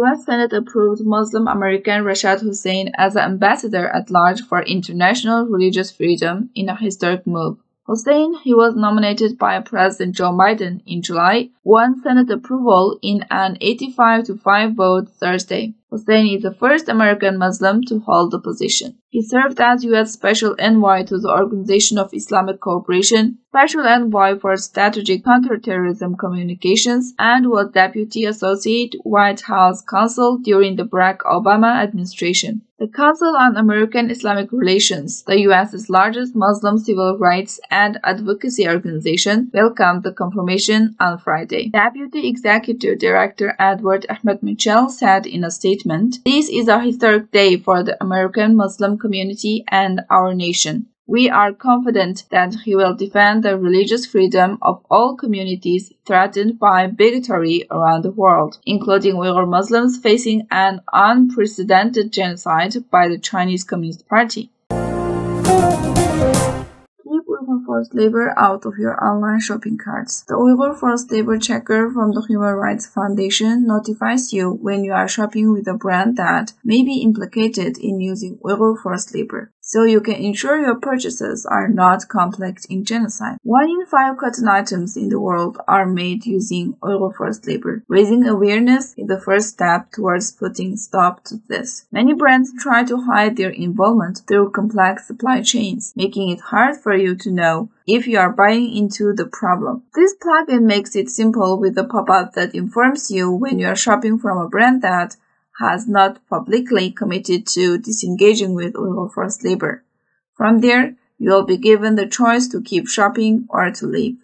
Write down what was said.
U.S. Senate approved Muslim American Rashad Hussain as ambassador at large for international religious freedom in a historic move. Hussain, who was nominated by President Joe Biden in July, won Senate approval in an 85-5 vote Thursday. Hussain is the first American Muslim to hold the position. He served as U.S. Special Envoy to the Organization of Islamic Cooperation, Special Envoy for Strategic Counterterrorism Communications, and was Deputy Associate White House Counsel during the Barack Obama administration. The Council on American-Islamic Relations, the U.S.'s largest Muslim civil rights and advocacy organization, welcomed the confirmation on Friday. Deputy Executive Director Edward Ahmed Mitchell said in a statement, "This is a historic day for the American Muslim community and our nation. We are confident that he will defend the religious freedom of all communities threatened by bigotry around the world, including Uyghur Muslims facing an unprecedented genocide by the Chinese Communist Party." Keep Uyghur forced labor out of your online shopping carts. The Uyghur Forced Labor Checker from the Human Rights Foundation notifies you when you are shopping with a brand that may be implicated in using Uyghur forced labor, so you can ensure your purchases are not complex in genocide. 1 in 5 cotton items in the world are made using Uyghur forced labor. Raising awareness is the first step towards putting stop to this. Many brands try to hide their involvement through complex supply chains, making it hard for you to know if you are buying into the problem. This plugin makes it simple with a pop-up that informs you when you are shopping from a brand that has not publicly committed to disengaging with Uyghur forced labor. From there, you will be given the choice to keep shopping or to leave.